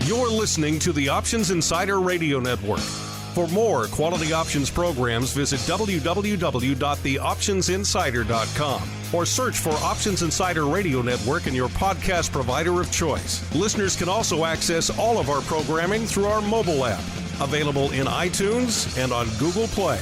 You're listening to the Options Insider Radio Network. For more quality options programs, visit www.theoptionsinsider.com or search for Options Insider Radio Network in your podcast provider of choice. Listeners can also access all of our programming through our mobile app, available in iTunes and on Google Play.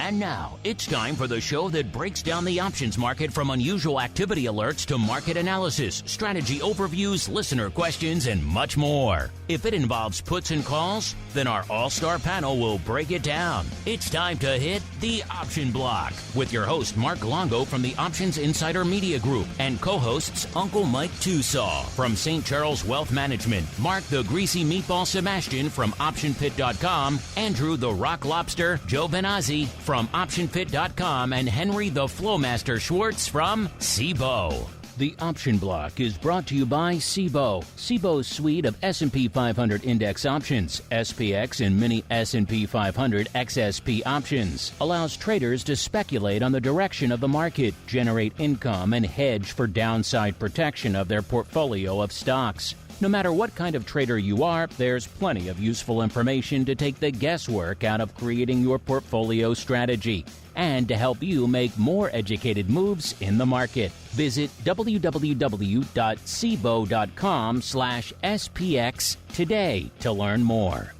And now, it's time for the show that breaks down the options market from unusual activity alerts to market analysis, strategy overviews, listener questions, and much more. If it involves puts and calls, then our all-star panel will break it down. It's time to hit the Option Block with your host, Mark Longo from the Options Insider Media Group and co-hosts Uncle Mike Tusaw from St. Charles Wealth Management, Mark the Greasy Meatball Sebastian from OptionPit.com, Andrew the Rock Lobster Joe Benazzi from OptionPit.com, and Henry the Flowmaster Schwartz from SIBO. The Option Block is brought to you by SIBO. SIBO's suite of S&P 500 index options, SPX and mini S&P 500 XSP options, allows traders to speculate on the direction of the market, generate income, and hedge for downside protection of their portfolio of stocks. No matter what kind of trader you are, there's plenty of useful information to take the guesswork out of creating your portfolio strategy and to help you make more educated moves in the market. Visit www.sibo.com/SPX today to learn more.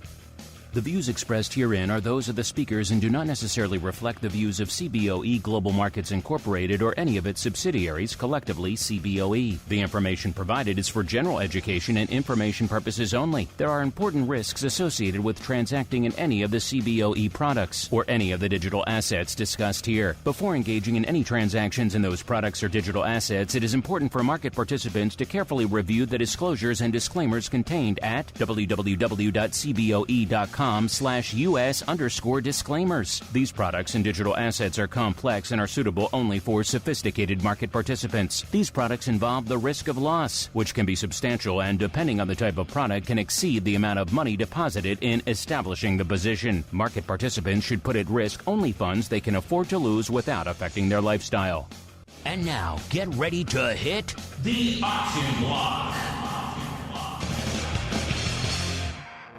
The views expressed herein are those of the speakers and do not necessarily reflect the views of CBOE Global Markets Incorporated or any of its subsidiaries, collectively CBOE. The information provided is for general education and information purposes only. There are important risks associated with transacting in any of the CBOE products or any of the digital assets discussed here. Before engaging in any transactions in those products or digital assets, it is important for market participants to carefully review the disclosures and disclaimers contained at www.cboe.com/US_disclaimers. These products and digital assets are complex and are suitable only for sophisticated market participants. These products involve the risk of loss, which can be substantial and, depending on the type of product, can exceed the amount of money deposited in establishing the position. Market participants should put at risk only funds they can afford to lose without affecting their lifestyle. And now, get ready to hit the Option Block.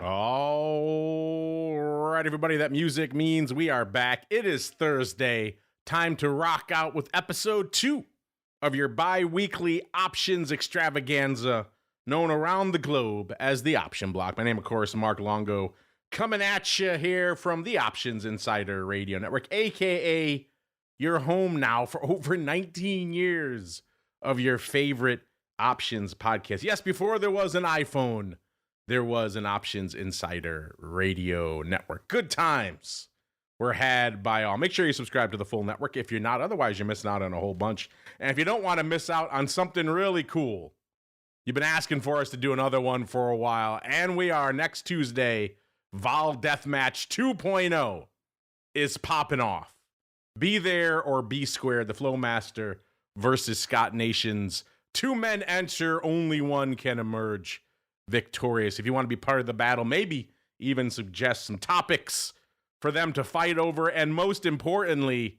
All right, everybody, that music means we are back. It is Thursday. Time to rock out with episode 2 of your bi-weekly options extravaganza known around the globe as the Option Block. My name, of course, is Mark Longo, coming at you here from the Options Insider Radio Network, a.k.a. your home now for over 19 years of your favorite options podcast. Yes, before there was an iPhone, there was an Options Insider Radio Network. Good times were had by all. Make sure you subscribe to the full network if you're not. Otherwise, you're missing out on a whole bunch. And if you don't want to miss out on something really cool, you've been asking for us to do another one for a while. And we are next Tuesday. Vol Deathmatch 2.0 is popping off. Be there or be squared. The Flowmaster versus Scott Nations. 2 men enter, only one can emerge victorious. If you want to be part of the battle, maybe even suggest some topics for them to fight over, and most importantly,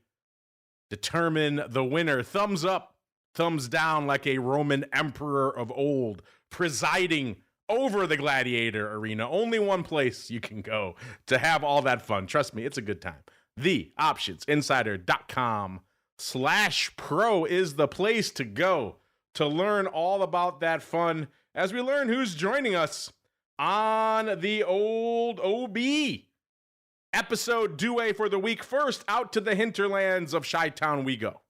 determine the winner. Thumbs up, thumbs down, like a Roman emperor of old, presiding over the gladiator arena. Only one place you can go to have all that fun. Trust me, it's a good time. TheOptionsInsider.com/pro is the place to go to learn all about that fun as we learn who's joining us on the old OB. Episode due for the week. First, out to the hinterlands of Chi-Town we go,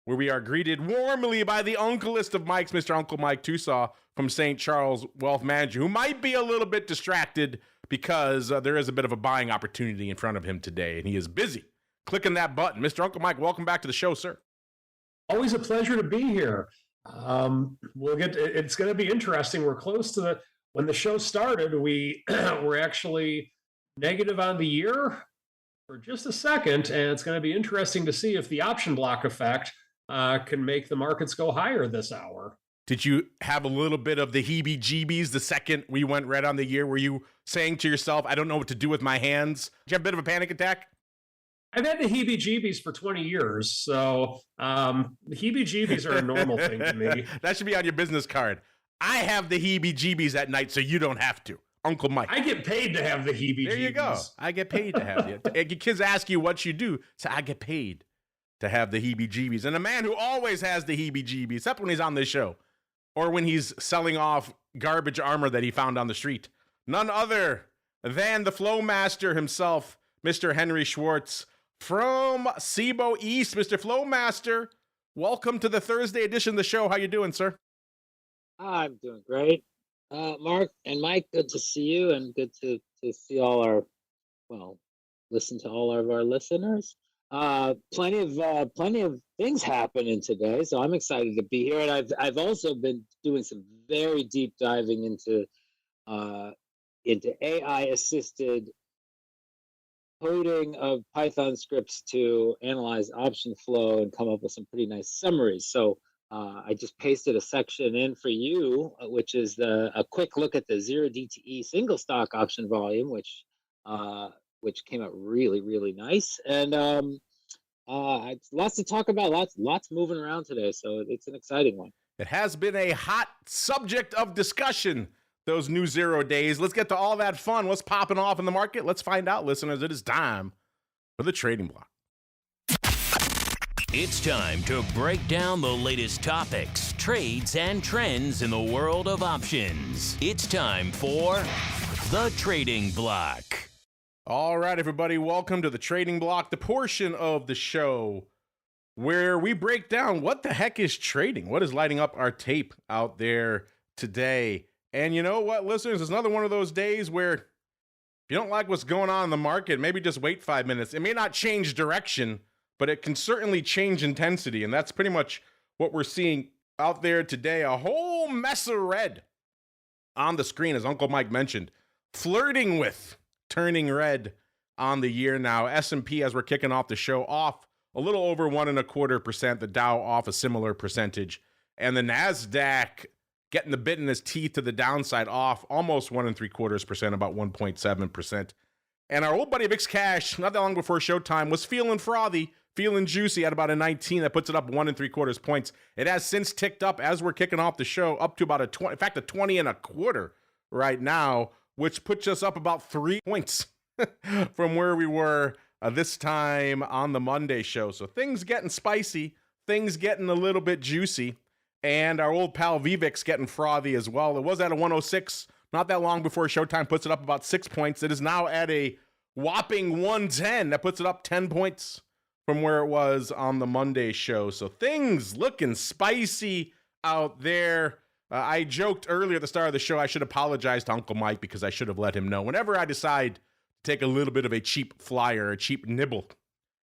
where we are greeted warmly by the uncleest of Mikes, Mr. Uncle Mike Tusaw from St. Charles Wealth Management, who might be a little bit distracted because there is a bit of a buying opportunity in front of him today, and he is busy clicking that button. Mr. Uncle Mike, welcome back to the show, sir. Always a pleasure to be here. It's going to be interesting. We're close to when the show started, we were actually negative on the year for just a second, and it's going to be interesting to see if the option block effect can make the markets go higher this hour. Did you have a little bit of the heebie-jeebies the second we went red on the year? Were you saying to yourself, I don't know what to do with my hands? Did you have a bit of a panic attack? I've had the heebie-jeebies for 20 years, so the heebie-jeebies are a normal thing to me. That should be on your business card. I have the heebie-jeebies at night, so you don't have to. Uncle Mike. I get paid to have the heebie-jeebies. There you go. I get paid to have it. Your kids ask you what you do, so I get paid to have the heebie-jeebies. And a man who always has the heebie-jeebies, except when he's on this show, or when he's selling off garbage armor that he found on the street. None other than the flow master himself, Mr. Henry Schwartz. From SIBO East, Mr. Flowmaster, welcome to the Thursday edition of the show. How you doing, sir? I'm doing great. Mark and Mike, good to see you and good to see all our, listen to all of our listeners. Plenty of things happening today, so I'm excited to be here. And I've also been doing some very deep diving into AI assisted coding of Python scripts to analyze option flow and come up with some pretty nice summaries. So I just pasted a section in for you, which is a quick look at the 0DTE single stock option volume, which came out really, really nice. And lots to talk about, lots moving around today. So it's an exciting one. It has been a hot subject of discussion, those new 0 days. Let's get to all that fun. What's popping off in the market? Let's find out, listeners. It is time for the trading block. It's time to break down the latest topics, trades, and trends in the world of options. It's time for the trading block. All right, everybody. Welcome to the trading block, the portion of the show where we break down what the heck is trading, what is lighting up our tape out there today. And you know what, listeners? It's another one of those days where if you don't like what's going on in the market, maybe just wait 5 minutes. It may not change direction, but it can certainly change intensity. And that's pretty much what we're seeing out there today. A whole mess of red on the screen, as Uncle Mike mentioned, flirting with turning red on the year now. S&P, as we're kicking off the show, off a little over 1.25%. The Dow off a similar percentage. And the NASDAQ getting the bit in his teeth to the downside, off almost 1.75%, about 1.7%. And our old buddy VIX Cash, not that long before showtime, was feeling frothy, feeling juicy at about a 19. That puts it up 1.75 points. It has since ticked up as we're kicking off the show, up to about a 20, in fact, a 20.25 right now, which puts us up about 3 points from where we were this time on the Monday show. So things getting spicy, things getting a little bit juicy. And our old pal VVIX getting frothy as well. It was at a 106 not that long before showtime puts it up about 6 points. It is now at a whopping 110. That puts it up 10 points from where it was on the Monday show. So things looking spicy out there. I joked earlier at the start of the show I should apologize to Uncle Mike because I should have let him know. Whenever I decide to take a little bit of a cheap flyer, a cheap nibble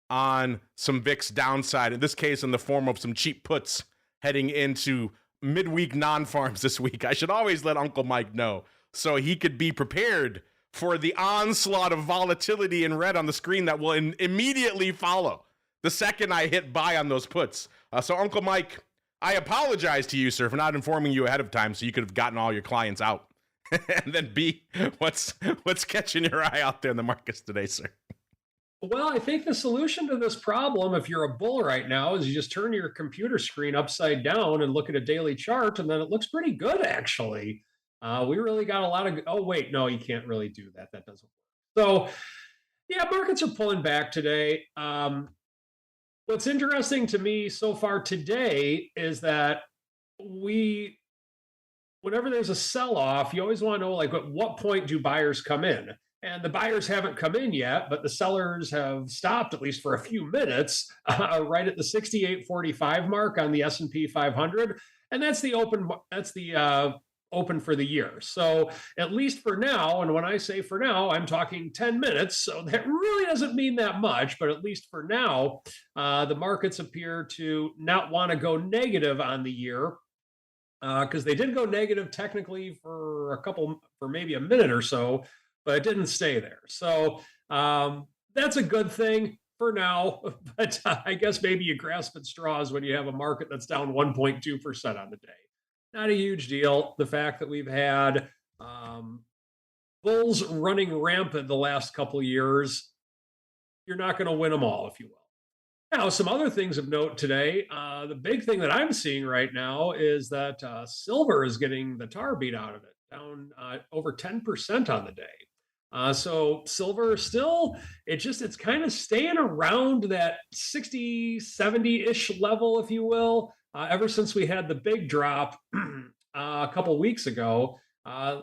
on some VIX downside, in this case in the form of some cheap puts, heading into midweek non-farms this week, I should always let Uncle Mike know so he could be prepared for the onslaught of volatility in red on the screen that will immediately follow the second I hit buy on those puts. So Uncle Mike, I apologize to you, sir, for not informing you ahead of time so you could have gotten all your clients out. And then B, what's catching your eye out there in the markets today, sir? Well, I think the solution to this problem, if you're a bull right now, is you just turn your computer screen upside down and look at a daily chart, and then it looks pretty good, actually. We really got a lot of... Oh, wait, no, you can't really do that. That doesn't work. So, yeah, markets are pulling back today. What's interesting to me so far today is that whenever there's a sell-off, you always want to know, like, at what point do buyers come in? And the buyers haven't come in yet, but the sellers have stopped, at least for a few minutes, right at the 68.45 mark on the S&P 500, and that's the open. That's the open for the year. So at least for now, and when I say for now, I'm talking 10 minutes. So that really doesn't mean that much, but at least for now, the markets appear to not want to go negative on the year because they did go negative technically for maybe a minute or so. But it didn't stay there. So that's a good thing for now. But I guess maybe you grasp at straws when you have a market that's down 1.2% on the day. Not a huge deal. The fact that we've had bulls running rampant the last couple of years, you're not going to win them all, if you will. Now, some other things of note today. The big thing that I'm seeing right now is that silver is getting the tar beat out of it, down over 10% on the day. So silver still, it's kind of staying around that 60, 70-ish level, if you will, ever since we had the big drop a couple weeks ago.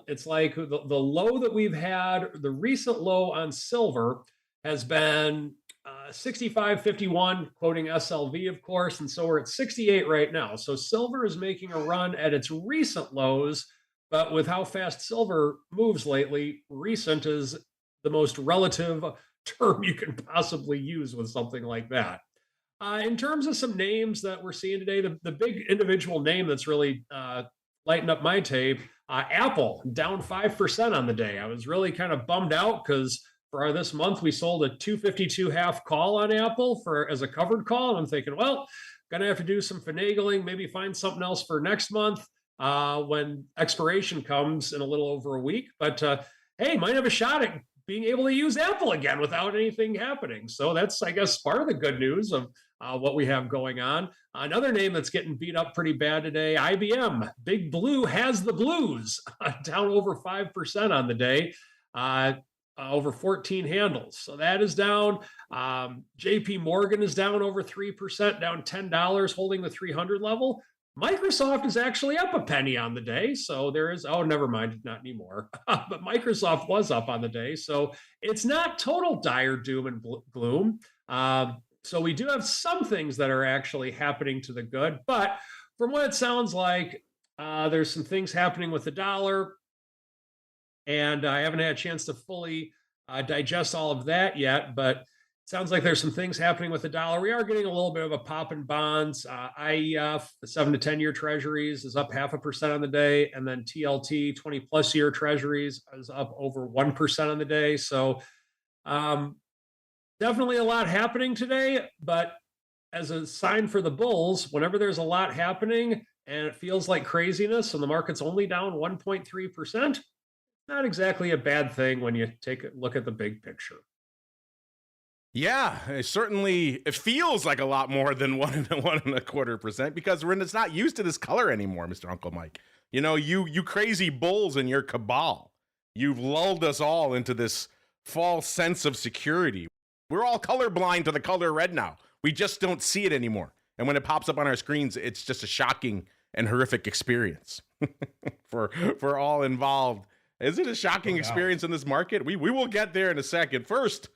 It's like the low that we've had, the recent low on silver has been 65.51, quoting SLV, of course. And so we're at 68 right now. So silver is making a run at its recent lows. But with how fast silver moves lately, recent is the most relative term you can possibly use with something like that. In terms of some names that we're seeing today, the big individual name that's really lighting up my tape, Apple, down 5% on the day. I was really kind of bummed out because for this month, we sold a 252 half call on Apple as a covered call. And I'm thinking, well, gonna have to do some finagling, maybe find something else for next month when expiration comes in a little over a week. But hey, might have a shot at being able to use Apple again without anything happening. So that's, I guess, part of the good news of what we have going on. Another name that's getting beat up pretty bad today, IBM. Big Blue has the blues, down over 5% on the day. Over 14 handles. So that is down. JP Morgan is down over 3%, down $10, holding the 300 level. Microsoft is actually up a penny on the day. So there is, oh, never mind, not anymore. But Microsoft was up on the day. So it's not total dire doom and gloom. So we do have some things that are actually happening to the good. But from what it sounds like, there's some things happening with the dollar. And I haven't had a chance to fully digest all of that yet, but it sounds like there's some things happening with the dollar. We are getting a little bit of a pop in bonds. IEF, the 7 to 10 year treasuries, is up 0.5% on the day. And then TLT, 20 plus year treasuries, is up over 1% on the day. So definitely a lot happening today. But as a sign for the bulls, whenever there's a lot happening and it feels like craziness and the market's only down 1.3%, not exactly a bad thing when you take a look at the big picture. Yeah, it feels like a lot more than 1.25% because it's not used to this color anymore, Mr. Uncle Mike. You know, you crazy bulls and your cabal, you've lulled us all into this false sense of security. We're all colorblind to the color red now. We just don't see it anymore. And when it pops up on our screens, it's just a shocking and horrific experience for all involved. Is it a shocking experience in this market? We will get there in a second. First,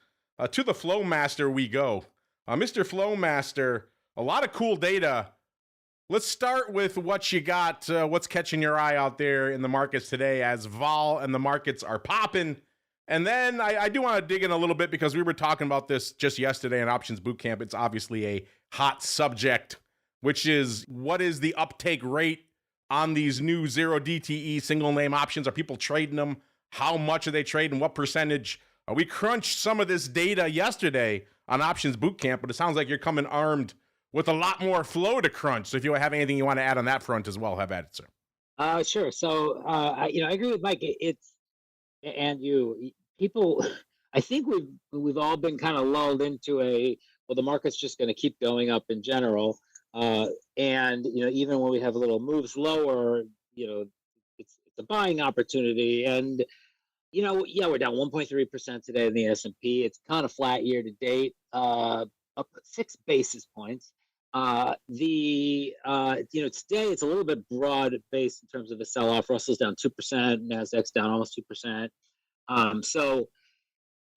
to the Flowmaster we go. Mr. Flowmaster, a lot of cool data. Let's start with what you got, what's catching your eye out there in the markets today as vol and the markets are popping. And then I do want to dig in a little bit because we were talking about this just yesterday in Options Bootcamp. It's obviously a hot subject, which is what is the uptake rate on these new 0 DTE single name options? Are people trading them? How much are they trading? What percentage? We crunched some of this data yesterday on Options Bootcamp, but it sounds like you're coming armed with a lot more flow to crunch. So if you have anything you want to add on that front as well, have at it, sir. Sure. So, I agree with Mike. People, I think we've all been kind of lulled into the market's just going to keep going up in general. And even when we have little moves lower, it's a buying opportunity. And we're down 1.3% today in the S&P. It's kind of flat year to date, up 6 basis points. Today it's a little bit broad based in terms of the sell-off. Russell's down 2%, Nasdaq's down almost 2%.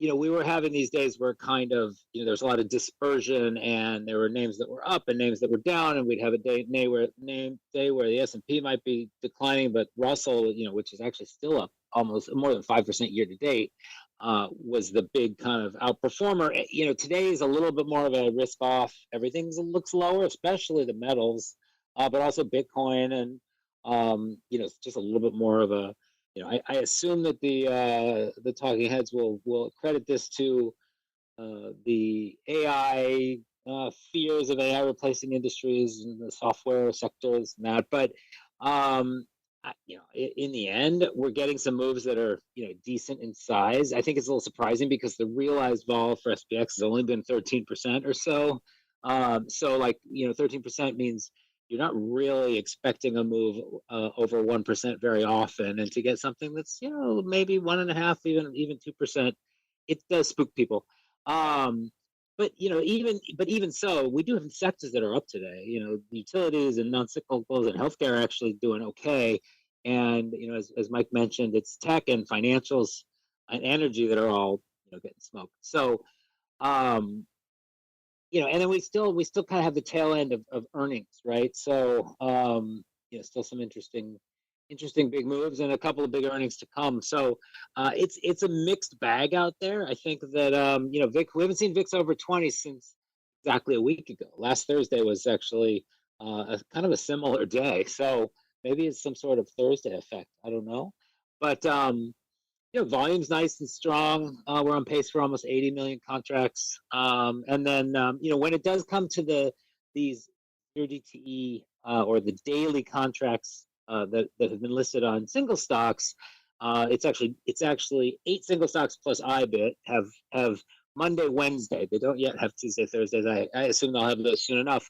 We were having these days where kind of, there's a lot of dispersion and there were names that were up and names that were down, and we'd have a day where the S&P might be declining, but Russell, which is actually still up almost more than 5% year to date, was the big kind of outperformer. Today is a little bit more of a risk off. Everything looks lower, especially the metals, but also Bitcoin, and it's just a little bit more of a, I assume that the talking heads will credit this to the AI fears of AI replacing industries and the software sectors and that. But In the end, we're getting some moves that are, decent in size. I think it's a little surprising because the realized vol for SPX has only been 13% or so. So 13% means you're not really expecting a move over 1% very often, and to get something that's, maybe 1.5, even 2%, it does spook people. But even so, we do have sectors that are up today. Utilities and non-cyclicals and healthcare are actually doing okay. And as Mike mentioned, it's tech and financials and energy that are all getting smoked. So and then we still kind of have the tail end of earnings, right? So still some interesting big moves and a couple of big earnings to come. So it's a mixed bag out there. I think that VIX, we haven't seen VIX over 20 since exactly a week ago. Last Thursday was actually a kind of a similar day. So maybe it's some sort of Thursday effect. I don't know. But volume's nice and strong. We're on pace for almost 80 million contracts. And then when it does come to these 0 DTE or the daily contracts that have been listed on single stocks, it's actually 8 single stocks plus IBIT have Monday, Wednesday. They don't yet have Tuesday, Thursdays. I assume they'll have those soon enough.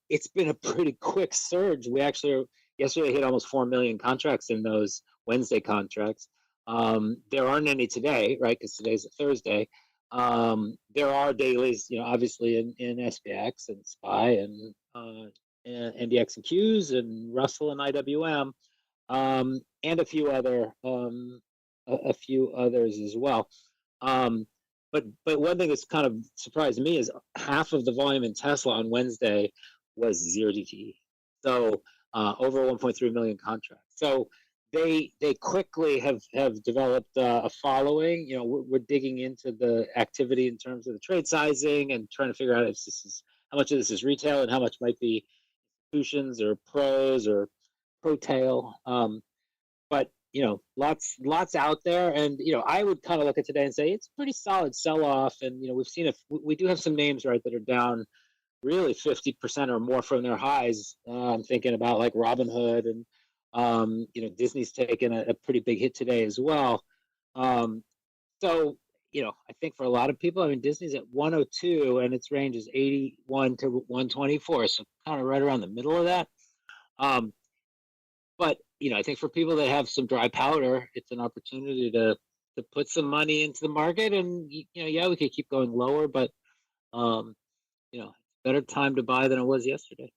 It's been a pretty quick surge. We actually yesterday hit almost 4 million contracts in those Wednesday contracts. There aren't any today, right? Because today's a Thursday. There are dailies, obviously in SPX and SPY and NDX and Qs and Russell and IWM, and a few others as well. But one thing that's kind of surprised me is half of the volume in Tesla on Wednesday was 0 DTE. So over 1.3 million contracts. So they quickly have developed a following. We're digging into the activity in terms of the trade sizing and trying to figure out if how much of this is retail and how much might be institutions or pros or pro-tail. But lots out there, and I would kind of look at today and say it's pretty solid sell-off. And we've seen we do have some names, right, that are down really 50% or more from their highs. I'm thinking about like Robinhood and Disney's taken a pretty big hit today as well. So I think for a lot of people, Disney's at 102 and its range is 81 to 124, so kind of right around the middle of that. But I think for people that have some dry powder, it's an opportunity to put some money into the market. And we could keep going lower, but better time to buy than it was yesterday.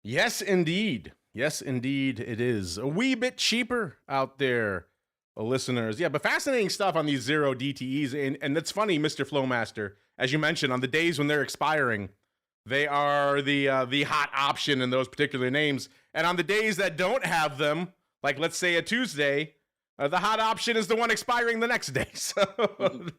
Yes, indeed. Yes, indeed, it is a wee bit cheaper out there, listeners. Yeah, but fascinating stuff on these 0 DTEs. And that's funny, Mr. Flowmaster, as you mentioned, on the days when they're expiring, they are the hot option in those particular names. And on the days that don't have them, like let's say a Tuesday, the hot option is the one expiring the next day. So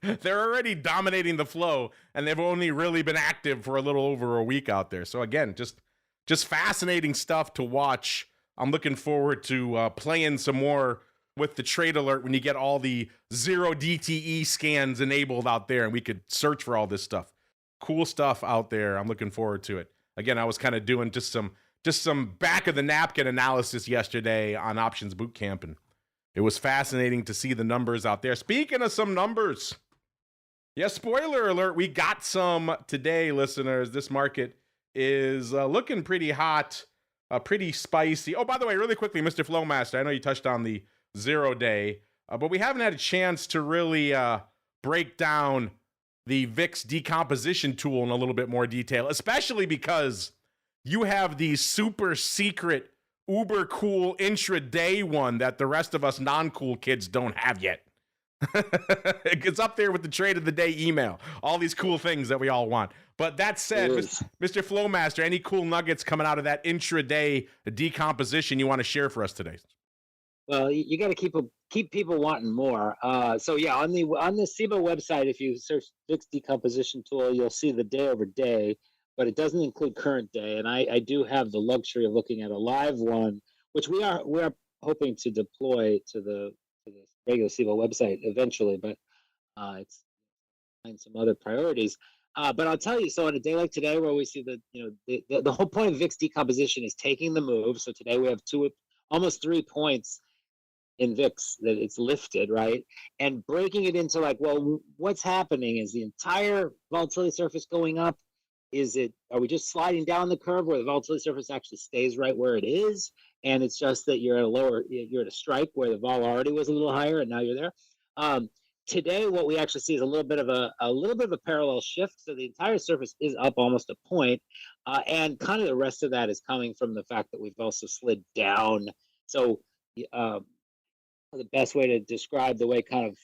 they're already dominating the flow, and they've only really been active for a little over a week out there. So again, just fascinating stuff to watch. I'm looking forward to playing some more with the trade alert when you get all the 0 DTE scans enabled out there and we could search for all this stuff. Cool stuff out there. I'm looking forward to it. Again, I was kind of doing just some back of the napkin analysis yesterday on Options Bootcamp, and it was fascinating to see the numbers out there. Speaking of some numbers, yeah, spoiler alert, we got some today, listeners. This market is looking pretty hot, pretty spicy. Oh, by the way, really quickly, Mr. Flowmaster, I know you touched on the 0 day, but we haven't had a chance to really break down the VIX decomposition tool in a little bit more detail, especially because you have the super secret, uber cool intraday one that the rest of us non-cool kids don't have yet. It's up there with the trade of the day email, all these cool things that we all want. But that said, Mr. Flowmaster, any cool nuggets coming out of that intraday decomposition you want to share for us today? Well, you got to keep people wanting more. So yeah, on the SIBA website, if you search VIX decomposition tool, you'll see the day over day, but it doesn't include current day. And I do have the luxury of looking at a live one, which we are hoping to deploy to the regular SIBA website eventually, but it's some other priorities. But I'll tell you, so on a day like today, where we see the whole point of VIX decomposition is taking the move. So today we have almost 3 points in VIX that it's lifted, right? And breaking it into like, well, what's happening? Is the entire volatility surface going up? Are we just sliding down the curve where the volatility surface actually stays right where it is? And it's just that you're at a strike where the vol already was a little higher and now you're there. Today, what we actually see is a little bit of a parallel shift. So the entire surface is up almost a point. And kind of the rest of that is coming from the fact that we've also slid down. So the best way to describe the way kind of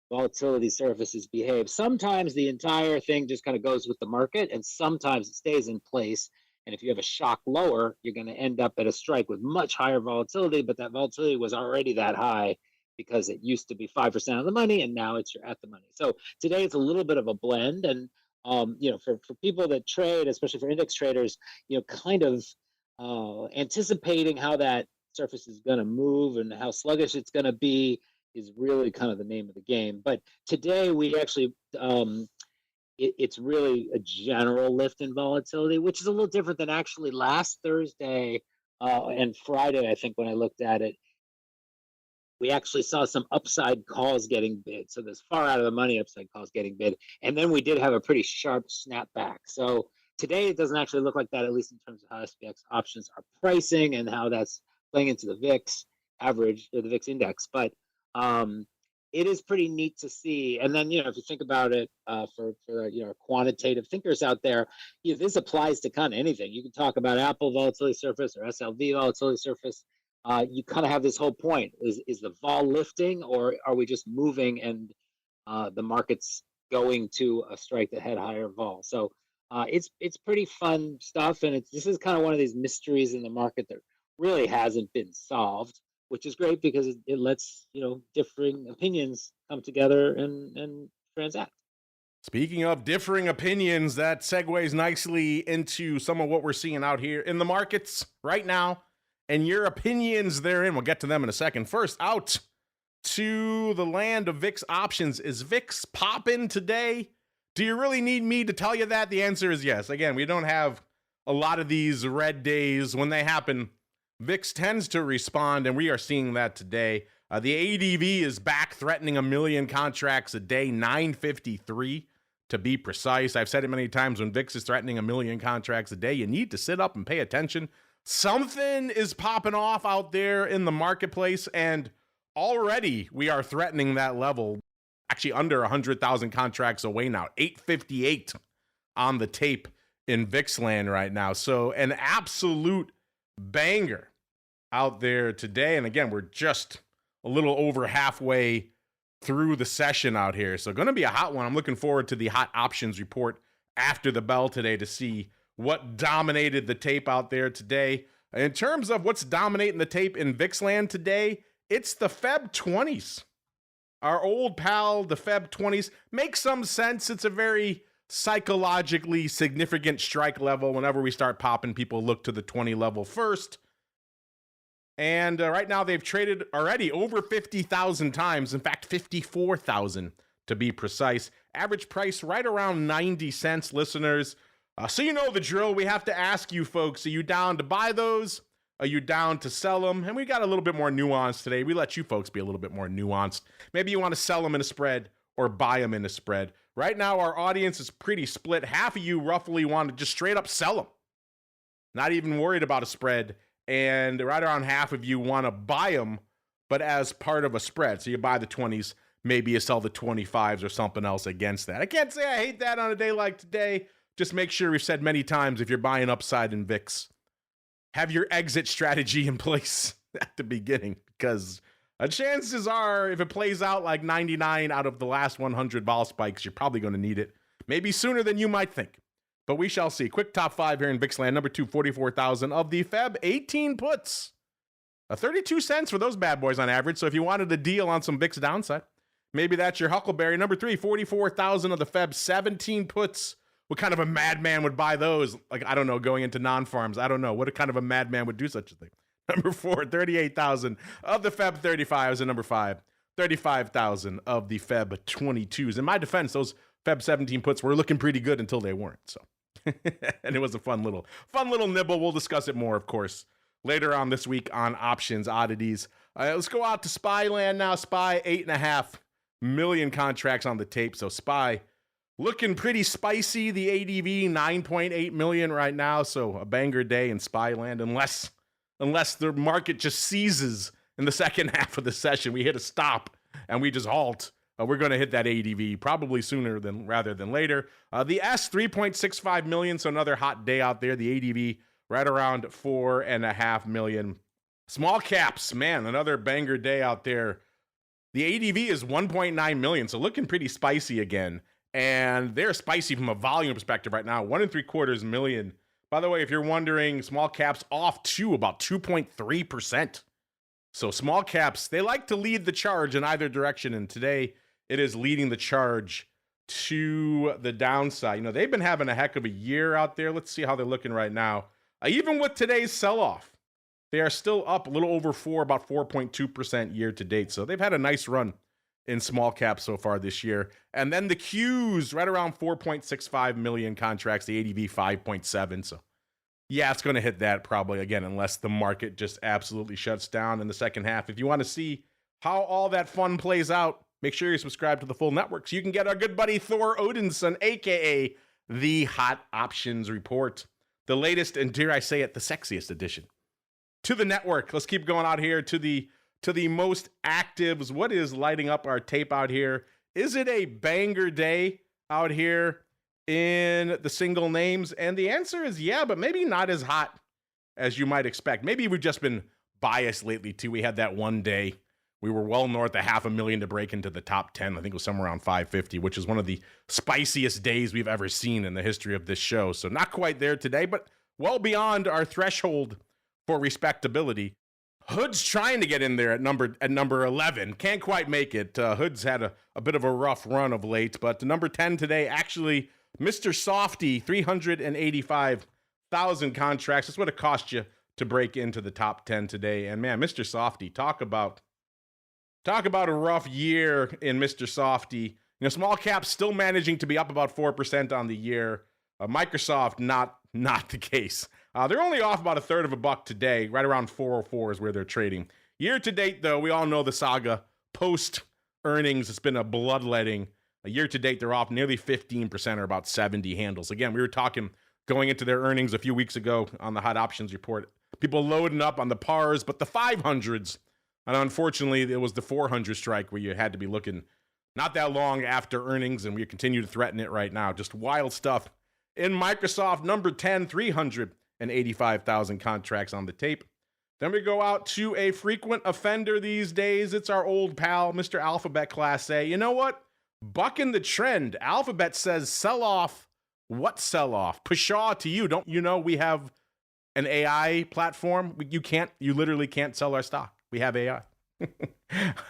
volatility surfaces behave. Sometimes the entire thing just kind of goes with the market, and sometimes it stays in place. And if you have a shock lower, you're going to end up at a strike with much higher volatility, but that volatility was already that high because it used to be 5% of the money, and now you're at the money. So today it's a little bit of a blend, and for people that trade, especially for index traders, kind of anticipating how that surface is going to move and how sluggish it's going to be is really kind of the name of the game. But today we actually, it's really a general lift in volatility, which is a little different than actually last Thursday and Friday. I think when I looked at it, we actually saw some upside calls getting bid. So there's far out of the money upside calls getting bid. And then we did have a pretty sharp snapback. So today it doesn't actually look like that, at least in terms of how SPX options are pricing and how that's playing into the VIX average or the VIX index. But it is pretty neat to see. And then, if you think about it for quantitative thinkers out there, this applies to kind of anything. You can talk about Apple volatility surface or SLV volatility surface. You kind of have this whole point. Is the vol lifting, or are we just moving and the market's going to a strike that had higher vol? So it's pretty fun stuff. And this is kind of one of these mysteries in the market that really hasn't been solved, which is great because it lets differing opinions come together and transact. Speaking of differing opinions, that segues nicely into some of what we're seeing out here in the markets right now and your opinions therein. We'll get to them in a second. First, out to the land of VIX options. Is VIX popping today? Do you really need me to tell you that? The answer is yes. Again, we don't have a lot of these red days. When they happen, VIX tends to respond, and we are seeing that today. The ADV is back, threatening 1 million contracts a day, 953 to be precise. I've said it many times, when VIX is threatening 1 million contracts a day, you need to sit up and pay attention. Something is popping off out there in the marketplace, and already we are threatening that level, actually under 100,000 contracts away now, 858 on the tape in VIX land right now. So an absolute banger out there today. And again, we're just a little over halfway through the session out here. So going to be a hot one. I'm looking forward to the hot options report after the bell today to see what dominated the tape out there today. In terms of what's dominating the tape in VIX land today, it's the Feb 20s. Our old pal, the Feb 20s. Makes some sense. It's a very psychologically significant strike level. Whenever we start popping, people look to the 20 level first. And right now they've traded already over 50,000 times. In fact, 54,000 to be precise. Average price right around 90 cents, listeners. So you know the drill. We have to ask you folks, are you down to buy those? Are you down to sell them? And we got a little bit more nuance today. We let you folks be a little bit more nuanced. Maybe you want to sell them in a spread or buy them in a spread. Right now, our audience is pretty split. Half of you roughly want to just straight up sell them. Not even worried about a spread. And right around half of you want to buy them, but as part of a spread. So you buy the 20s, maybe you sell the 25s or something else against that. I can't say I hate that on a day like today. Just make sure, we've said many times, if you're buying upside in VIX, have your exit strategy in place at the beginning, because chances are, if it plays out like 99 out of the last 100 vol spikes, you're probably going to need it. Maybe sooner than you might think, but we shall see. Quick top 5 here in VIX land. Number 2, 44,000 of the Feb 18 puts. 32 cents for those bad boys on average. So if you wanted a deal on some VIX downside, maybe that's your Huckleberry. Number 3, 44,000 of the Feb 17 puts. What kind of a madman would buy those? Like, I don't know, going into non-farms. I don't know. What kind of a madman would do such a thing? Number 4, 38,000 of the Feb 35s. And number 5, 35,000 of the Feb 22s. In my defense, those Feb 17 puts were looking pretty good until they weren't. So, and it was a fun little nibble. We'll discuss it more, of course, later on this week on Options Oddities. Let's go out to SPY land now. SPY, 8.5 million contracts on the tape. So SPY looking pretty spicy. The ADV, 9.8 million right now. So a banger day in SPY land, unless the market just seizes in the second half of the session. We hit a stop and we just halt. We're going to hit that ADV probably sooner rather than later. The S, 3.65 million, so another hot day out there. The ADV right around 4.5 million. Small caps, man, another banger day out there. The ADV is 1.9 million, so looking pretty spicy again. And they're spicy from a volume perspective right now, 1.75 million. By the way, if you're wondering, small caps off to about 2.3%. So small caps, they like to lead the charge in either direction, and today it is leading the charge to the downside. You know, they've been having a heck of a year out there. Let's see how they're looking right now. Even with today's sell-off, they are still up a little over 4, about 4.2% year to date. So they've had a nice run in small caps so far this year. And then the Qs, right around 4.65 million contracts, the ADV 5.7. So yeah, it's going to hit that probably again, unless the market just absolutely shuts down in the second half. If you want to see how all that fun plays out, make sure you subscribe to the full network so you can get our good buddy Thor Odinson, aka the Hot Options Report, the latest and, dare I say it, the sexiest edition to the network. Let's keep going out here to the most actives. What is lighting up our tape out here? Is it a banger day out here in the single names? And the answer is yeah, but maybe not as hot as you might expect. Maybe we've just been biased lately too. We had that one day we were well north of 500,000 to break into the top 10. I think it was somewhere around 550, which is one of the spiciest days we've ever seen in the history of this show. So not quite there today, but well beyond our threshold for respectability. Hood's trying to get in there at number 11. Can't quite make it. Hood's had a bit of a rough run of late, but number 10 today, actually, Mr. Softy, 385,000 contracts. That's what it cost you to break into the top 10 today. And man, Mr. Softy, talk about a rough year in Mr. Softy. You know, small caps still managing to be up about 4% on the year. Microsoft, not the case. They're only off about a third of a buck today, right around 404 is where they're trading. Year to date, though, we all know the saga. Post earnings, it's been a bloodletting. Year to date, they're off nearly 15% or about 70 handles. Again, we were talking going into their earnings a few weeks ago on the Hot Options Report. People loading up on the pars, but the 500s, and unfortunately, it was the 400 strike where you had to be looking not that long after earnings, and we continue to threaten it right now. Just wild stuff. In Microsoft, number 10, 385,000 contracts on the tape. Then we go out to a frequent offender these days. It's our old pal, Mr. Alphabet Class A. You know what? Bucking the trend. Alphabet says sell off. What sell off? Pshaw to you. Don't you know we have an AI platform? You literally can't sell our stock. We have AI.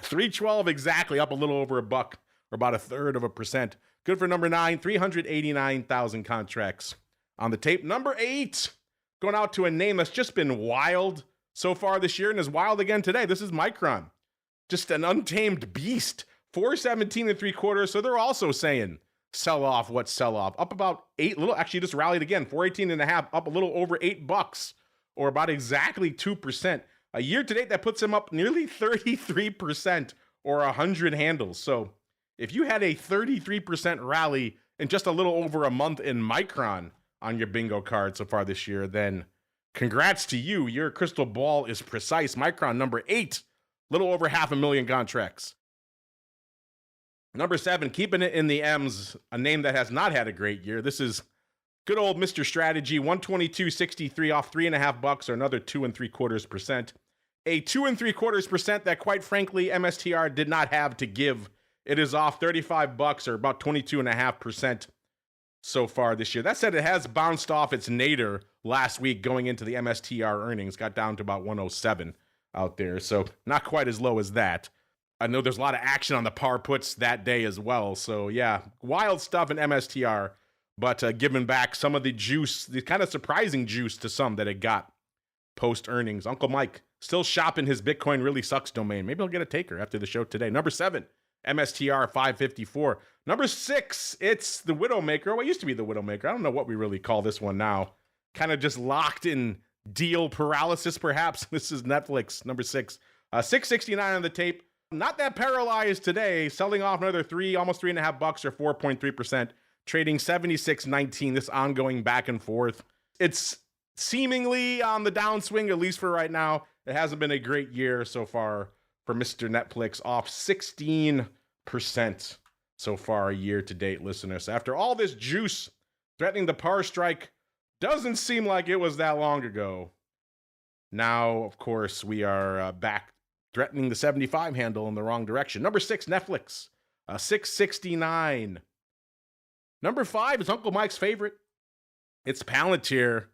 312 exactly, up a little over a buck, or about a third of a percent. Good for number 9, 389,000 contracts on the tape. Number 8, going out to a name that's just been wild so far this year and is wild again today. This is Micron. Just an untamed beast. 417.75. So they're also saying sell off. What sell off? Up about 8, actually just rallied again. 418.5, up a little over $8, or about exactly 2%. A year to date, that puts them up nearly 33%, or 100 handles. So if you had a 33% rally in just a little over a month in Micron on your bingo card so far this year, then congrats to you. Your crystal ball is precise. Micron, number 8, little over 500,000 contracts. Number 7, keeping it in the M's, a name that has not had a great year. This is good old Mr. Strategy, 122.63, off $3.5, or another 2.75%. A 2.75% that, quite frankly, MSTR did not have to give. It is off $35, or about 22.5% so far this year. That said, it has bounced off its nadir last week going into the MSTR earnings. Got down to about 107 out there, so not quite as low as that. I know there's a lot of action on the par puts that day as well. So yeah, wild stuff in MSTR, but giving back some of the juice, the kind of surprising juice to some that it got post earnings. Uncle Mike still shopping his Bitcoin really sucks domain. Maybe he'll get a taker after the show today. Number 7, MSTR 554. Number 6, it's the Widowmaker. Well, it used to be the Widowmaker. I don't know what we really call this one now. Kind of just locked in deal paralysis, perhaps. This is Netflix, number 6. 669 on the tape. Not that paralyzed today, selling off another almost $3.50 or 4.3%, trading 76.19. This ongoing back and forth. It's seemingly on the downswing, at least for right now. It hasn't been a great year so far for Mr. Netflix, off 16% so far year to date, listeners. After all this juice threatening the par strike, doesn't seem like it was that long ago. Now, of course, we are back threatening the 75 handle in the wrong direction. Number 6, Netflix, 669. Number 5 is Uncle Mike's favorite. It's Palantir.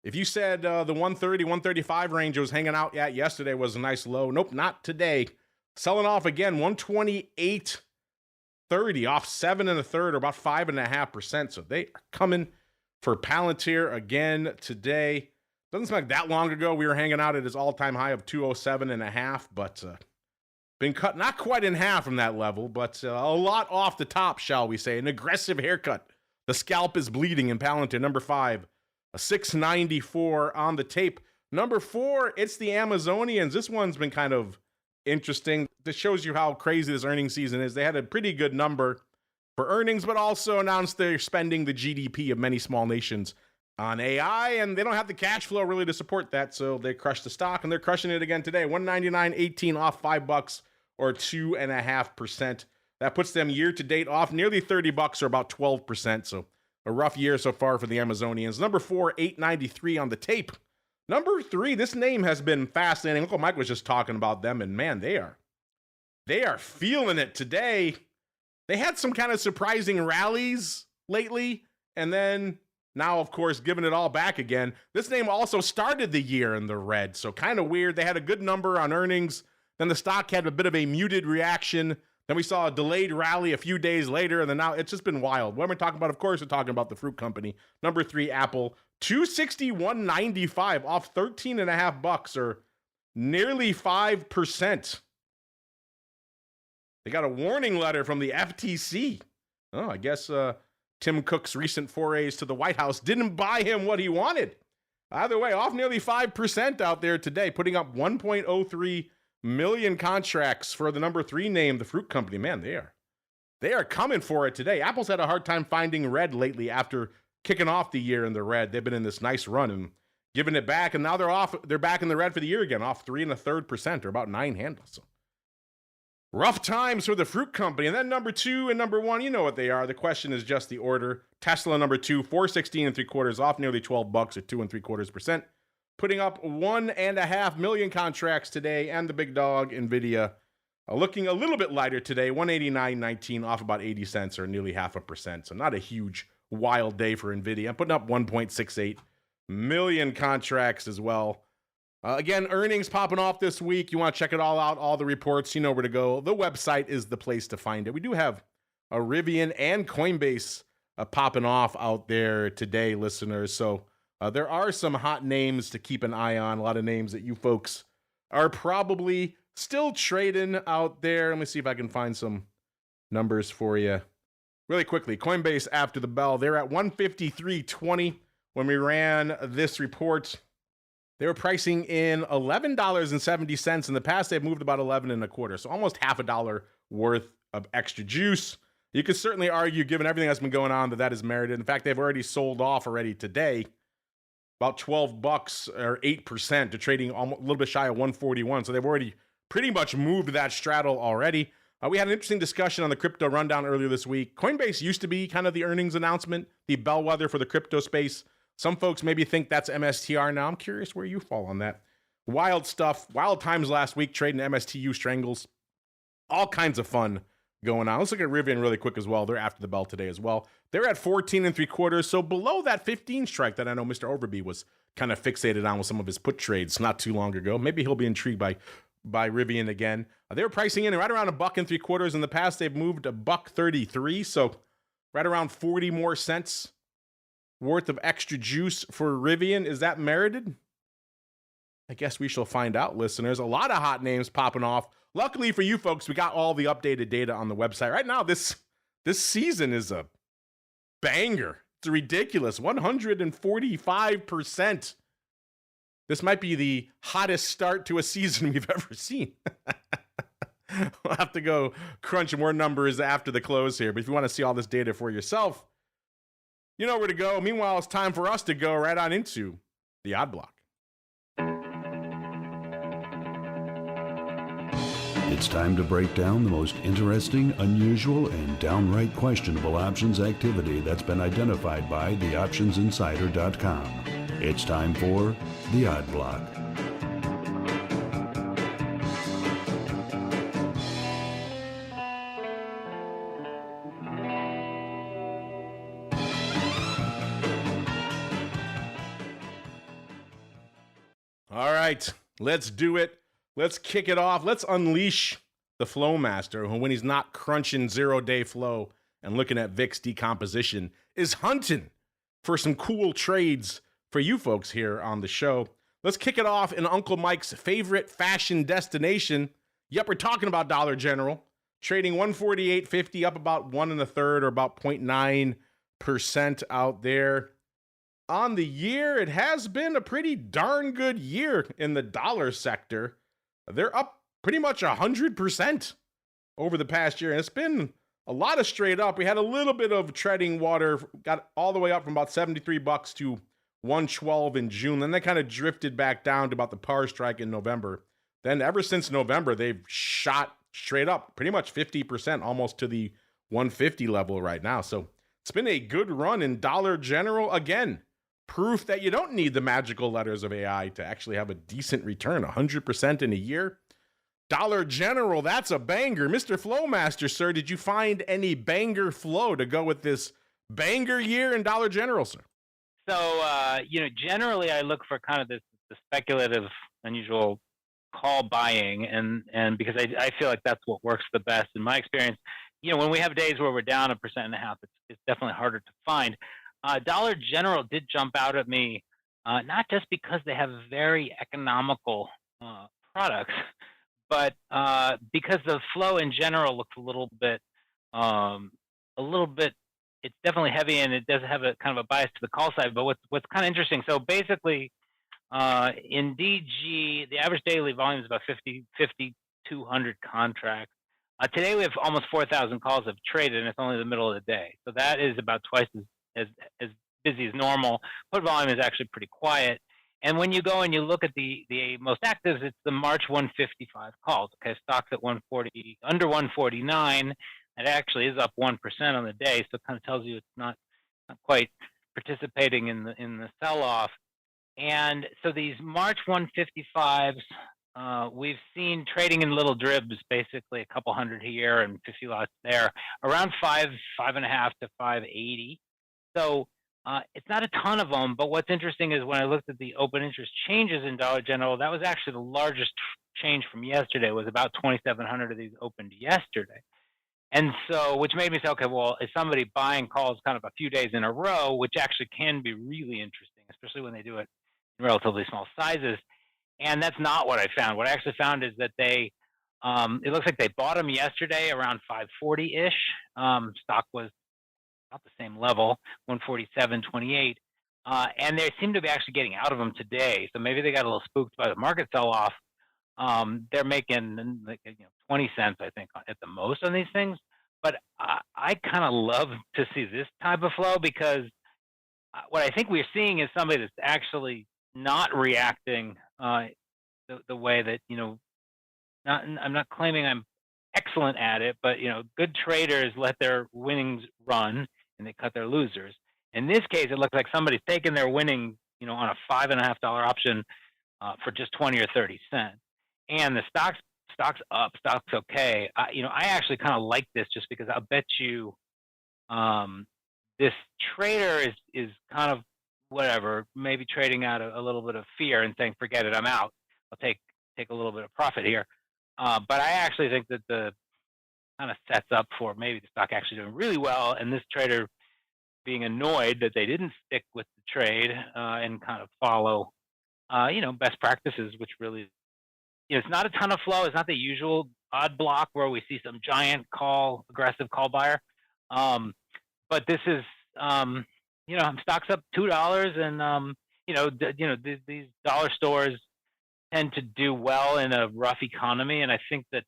If you said the 130, 135 range it was hanging out at yesterday was a nice low, nope, not today. Selling off again, 128.30, off 7 1/3 or about 5.5%. So they are coming for Palantir again today. Doesn't seem like that long ago we were hanging out at his all-time high of 207.5, but been cut not quite in half from that level, but a lot off the top, shall we say. An aggressive haircut. The scalp is bleeding in Palantir. Number 5, a 694 on the tape. Number 4, it's the Amazonians. This one's been kind of interesting. This shows you how crazy this earnings season is. They had a pretty good number for earnings, but also announced they're spending the GDP of many small nations on AI, and they don't have the cash flow really to support that, so they crushed the stock, and they're crushing it again today. 199.18, off $5 or 2.5%. That puts them year to date off nearly $30 or about 12%. So a rough year so far for the Amazonians. Number 4, 893 on the tape. Number 3, this name has been fascinating. Uncle Mike was just talking about them, and man, they are feeling it today. They had some kind of surprising rallies lately, and then now, of course, giving it all back again. This name also started the year in the red, so kind of weird. They had a good number on earnings. Then the stock had a bit of a muted reaction. Then we saw a delayed rally a few days later, and then now it's just been wild. What am I talking about? Of course, we're talking about the fruit company. Number 3, Apple, 261.95, off $13.5 or nearly 5%. They got a warning letter from the FTC. Oh, I guess Tim Cook's recent forays to the White House didn't buy him what he wanted. Either way, off nearly 5% out there today, putting up 1.03 million contracts for the number 3 name, the fruit company. Man, they are coming for it today. Apple's had a hard time finding red lately after kicking off the year in the red. They've been in this nice run and giving it back, and now they're back in the red for the year again, off 3 1/3% or about 9 handles. So rough times for the fruit company. And then number 2 and number 1, you know what they are. The question is just the order. Tesla, number 2, 416.75, off nearly $12 or 2 3/4%, putting up 1.5 million contracts today. And the big dog, Nvidia, looking a little bit lighter today, 189.19, off about 80 cents or nearly 0.5%. So not a huge, wild day for Nvidia. I'm putting up 1.68 million contracts as well. Again, earnings popping off this week. You want to check it all out, all the reports, you know where to go. The website is the place to find it. We do have a Rivian and Coinbase popping off out there today, listeners. So there are some hot names to keep an eye on. A lot of names that you folks are probably still trading out there. Let me see if I can find some numbers for you. Really quickly, Coinbase after the bell, they're at 153.20 when we ran this report. They were pricing in $11.70. In the past, they've moved about 11 1/4, so almost $0.50 worth of extra juice. You could certainly argue, given everything that's been going on, that is merited. In fact, they've already sold off already today, about $12 or 8% to trading a little bit shy of 141. So they've already pretty much moved that straddle already. We had an interesting discussion on the crypto rundown earlier this week. Coinbase used to be kind of the earnings announcement, the bellwether for the crypto space. Some folks maybe think that's MSTR now. I'm curious where you fall on that. Wild stuff, wild times last week, trading MSTU strangles. All kinds of fun going on. Let's look at Rivian really quick as well. They're after the bell today as well. They're at 14 3/4, so below that 15 strike that I know Mr. Overby was kind of fixated on with some of his put trades not too long ago. Maybe he'll be intrigued by Rivian again. They were pricing in right around $1 3/4. In the past, they've moved $1.33, so right around 40 more cents worth of extra juice for Rivian. Is that merited? I guess we shall find out, listeners. A lot of hot names popping off. Luckily for you folks, we got all the updated data on the website. Right now, this season is a banger. It's ridiculous. 145% This might be the hottest start to a season we've ever seen. We'll have to go crunch more numbers after the close here. But if you want to see all this data for yourself, you know where to go. Meanwhile, it's time for us to go right on into the odd block. It's time to break down the most interesting, unusual, and downright questionable options activity that's been identified by theoptionsinsider.com. It's time for the Odd Block. All right, let's do it. Let's kick it off. Let's unleash the flow master, who, when he's not crunching 0-day flow and looking at VIX decomposition, is hunting for some cool trades for you folks here on the show. Let's kick it off in Uncle Mike's favorite fashion destination. Yep, we're talking about Dollar General, trading 148.50, up about 1 1/3 or about 0.9% out there. On the year, it has been a pretty darn good year in the dollar sector. They're up pretty much 100% over the past year. And it's been a lot of straight up. We had a little bit of treading water, got all the way up from about $73 to $112 in June. Then they kind of drifted back down to about the par strike in November. Then ever since November, they've shot straight up pretty much 50%, almost to the 150 level right now. So it's been a good run in Dollar General. Again, proof that you don't need the magical letters of AI to actually have a decent return, 100% in a year. Dollar General, that's a banger. Mr. Flowmaster, sir, did you find any banger flow to go with this banger year in Dollar General, sir? So, generally I look for kind of the speculative, unusual call buying, and because I feel like that's what works the best in my experience. When we have days where we're down 1.5%, it's definitely harder to find. Dollar General did jump out at me, not just because they have very economical products, but because the flow in general looks a little bit, it's definitely heavy, and it does have a kind of a bias to the call side. But what's kind of interesting, so basically, in DG, the average daily volume is about 5,200 contracts. Today we have almost 4,000 calls have traded, and it's only the middle of the day. So that is about twice as busy as normal. Put volume is actually pretty quiet. And when you go and you look at the most actives, it's the March 155 calls. Okay, stocks at 140, under 149. It actually is up 1% on the day, so it kind of tells you it's not quite participating in the sell-off. And so these March 155s, we've seen trading in little dribs, basically a couple hundred here and 50 lots there, around 5.5 to 580. So it's not a ton of them, but what's interesting is when I looked at the open interest changes in Dollar General, that was actually the largest change from yesterday. It was about 2,700 of these opened yesterday. And so, which made me say, okay, well, is somebody buying calls kind of a few days in a row, which actually can be really interesting, especially when they do it in relatively small sizes. And that's not what I found. What I actually found is that they, it looks like they bought them yesterday around 540-ish. Stock was about the same level, 147.28. And they seem to be actually getting out of them today. So maybe they got a little spooked by the market sell-off. They're making 20 cents, I think, at the most on these things. But I kind of love to see this type of flow, because what I think we're seeing is somebody that's actually not reacting the way that, I'm not claiming I'm excellent at it, but, good traders let their winnings run and they cut their losers. In this case, it looks like somebody's taken their winnings, on a $5.50 option for just 20 or 30 cents. And the stock's up, stock's okay. I actually kind of like this, just because I'll bet you this trader is kind of whatever, maybe trading out a little bit of fear and saying, forget it, I'm out. I'll take a little bit of profit here. But I actually think that the kind of sets up for maybe the stock actually doing really well, and this trader being annoyed that they didn't stick with the trade and kind of follow, best practices, which really, it's not a ton of flow. It's not the usual odd block where we see some giant aggressive call buyer. But this is, stock's up $2, and these dollar stores tend to do well in a rough economy, and I think that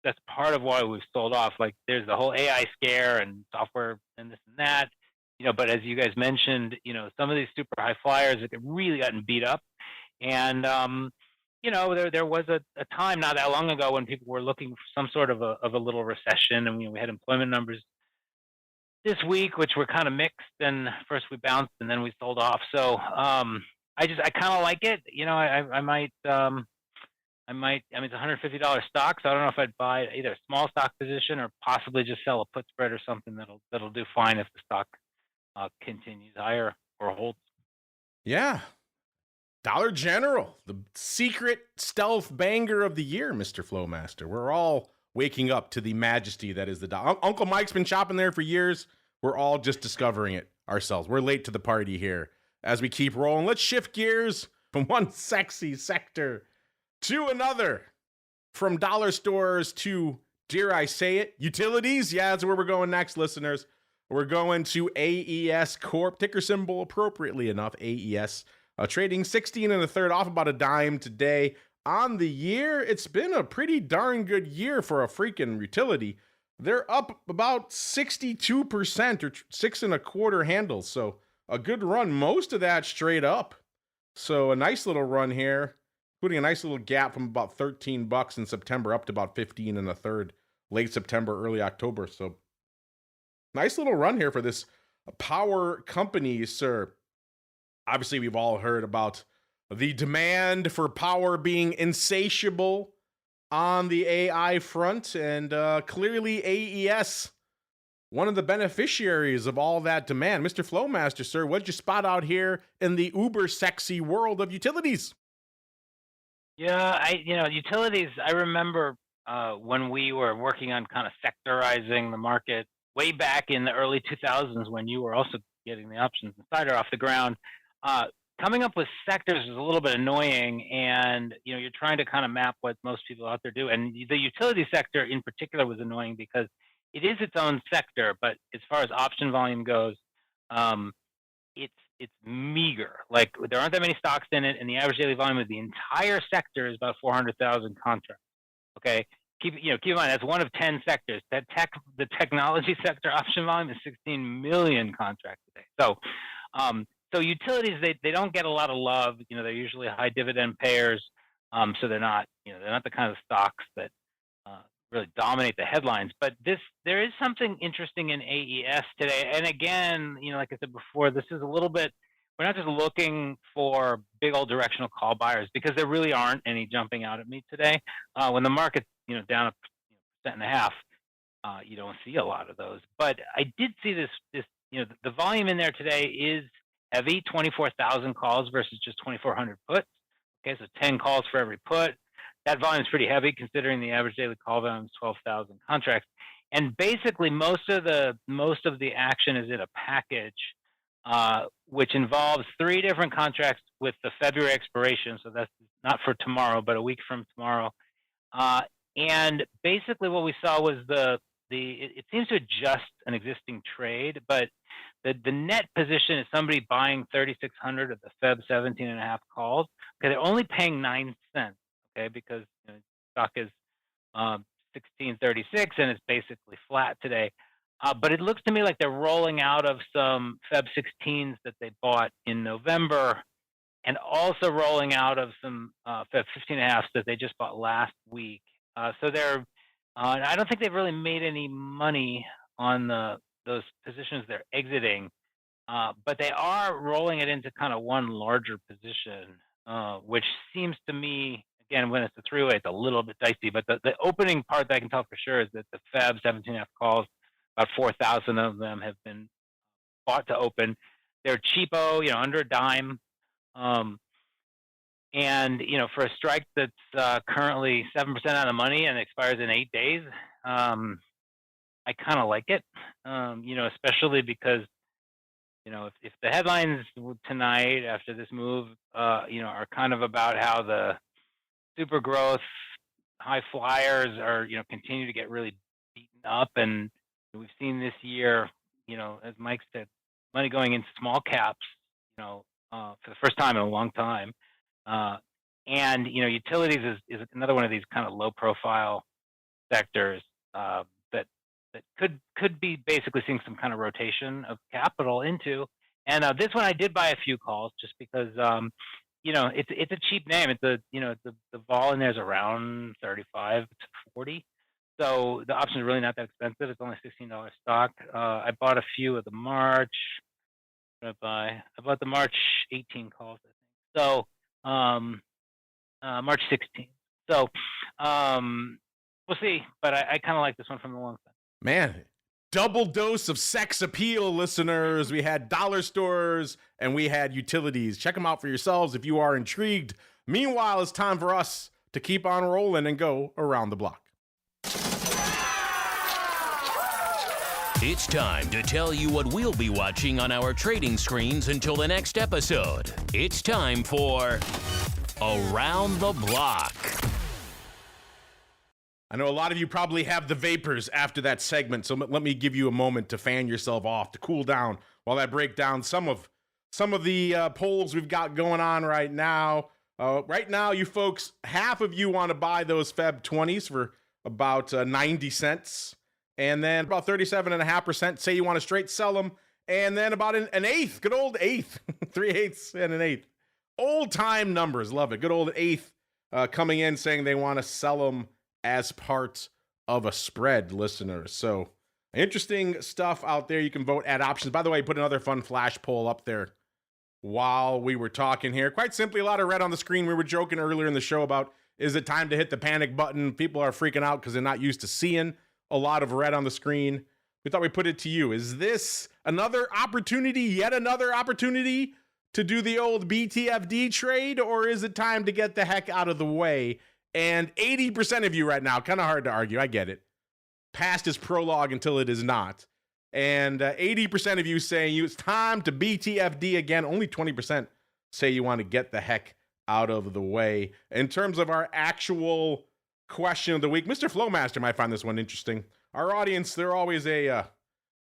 that's part of why we've sold off. Like there's the whole AI scare and software and this and that, but as you guys mentioned, some of these super high flyers have really gotten beat up, and there was a time not that long ago when people were looking for some sort of a little recession, and we had employment numbers this week which were kind of mixed, and first we bounced and then we sold off. So I kind of like it. I might. I mean, it's a $150 stock, so I don't know if I'd buy either a small stock position or possibly just sell a put spread or something that'll do fine if the stock continues higher or holds. Yeah. Dollar General, the secret stealth banger of the year, Mr. Flowmaster. We're all waking up to the majesty that is the dollar. Uncle Mike's been shopping there for years. We're all just discovering it ourselves. We're late to the party here as we keep rolling. Let's shift gears from one sexy sector to another, from dollar stores to, dare I say it, utilities. Yeah, that's where we're going next, listeners. We're going to AES Corp, ticker symbol appropriately enough, AES, trading 16 1/3 off about a dime today. On the year, it's been a pretty darn good year for a freaking utility. They're up about 62% or 6 1/4 handles. So a good run, most of that straight up. So a nice little run here, including a nice little gap from about $13 in September up to about 15 1/3 late September, early October. So nice little run here for this power company, sir. Obviously, we've all heard about the demand for power being insatiable on the AI front, and clearly AES, one of the beneficiaries of all that demand. Mr. Flowmaster, sir, what'd you spot out here in the uber sexy world of utilities? Yeah, utilities, I remember when we were working on kind of sectorizing the market way back in the early 2000s when you were also getting the options insider off the ground. Coming up with sectors is a little bit annoying, and you're trying to kind of map what most people out there do. And the utility sector in particular was annoying because it is its own sector, but as far as option volume goes, it's meager. Like there aren't that many stocks in it, and the average daily volume of the entire sector is about 400,000 contracts. Okay, keep in mind that's one of 10 sectors. The technology sector option volume is 16 million contracts a day. So utilities, they don't get a lot of love. They're usually high dividend payers, so they're not the kind of stocks that really dominate the headlines. But there is something interesting in AES today. And again, like I said before, this is a little bit. We're not just looking for big old directional call buyers because there really aren't any jumping out at me today. When the market's down 1.5%, you don't see a lot of those. But I did see this. The volume in there today is heavy, 24,000 calls versus just 2,400 puts. Okay, so 10 calls for every put. That volume is pretty heavy considering the average daily call volume is 12,000 contracts. And basically, most of the action is in a package, which involves 3 different contracts with the February expiration. So that's not for tomorrow, but a week from tomorrow. And basically, what we saw was it seems to adjust an existing trade, but the net position is somebody buying 3,600 of the Feb 17.5 calls because they're only paying 9 cents. Okay, because stock is 16.36 and it's basically flat today. But it looks to me like they're rolling out of some Feb 16s that they bought in November, and also rolling out of some Feb 15.5s that they just bought last week. So they're I don't think they've really made any money on those positions they're exiting, but they are rolling it into kind of one larger position, which seems to me, again, when it's a three-way, it's a little bit dicey. But the opening part that I can tell for sure is that the Feb 17.5 calls, about 4,000 of them have been bought to open. They're cheapo, under a dime. And for a strike that's currently 7% on the money and expires in 8 days, I kind of like it. Especially because if the headlines tonight after this move, are kind of about how the super growth high flyers are, continue to get really beaten up, and we've seen this year, as Mike said, money going into small caps, for the first time in a long time. And utilities is another one of these kind of low profile sectors that could be basically seeing some kind of rotation of capital into. And this one I did buy a few calls just because it's a cheap name. It's the vol in there is around 35 to 40. So the option is really not that expensive. It's only $16 stock. I bought a few of the March. What did I buy? I bought the March 18 calls, I think. So March 16. So we'll see. But I kind of like this one from the long side. Man, double dose of sex appeal, listeners. We had dollar stores and we had utilities. Check them out for yourselves if you are intrigued. Meanwhile, it's time for us to keep on rolling and go around the block. It's time to tell you what we'll be watching on our trading screens until the next episode. It's time for Around the Block. I know a lot of you probably have the vapors after that segment, so let me give you a moment to fan yourself off, to cool down while I break down some of the polls we've got going on right now. Right now, you folks, half of you want to buy those Feb 20s for about 90 cents. And then about 37.5% say you want to straight sell them. And then about an eighth, good old eighth, 3/8 and an eighth. Old time numbers, love it. Good old eighth coming in saying they want to sell them as part of a spread, listeners. So interesting stuff out there. You can vote at options. By the way, put another fun flash poll up there while we were talking here. Quite simply, a lot of red on the screen. We were joking earlier in the show about, is it time to hit the panic button? People are freaking out because they're not used to seeing a lot of red on the screen. We thought we'd put it to you. Is this another opportunity, yet another opportunity to do the old BTFD trade, or is it time to get the heck out of the way? And 80% of you right now, kind of hard to argue, I get it. Past is prologue until it is not. And 80% of you saying it's time to BTFD again. Only 20% say you want to get the heck out of the way. In terms of our actual question of the week, Mr. Flowmaster might find this one interesting. Our audience, they're always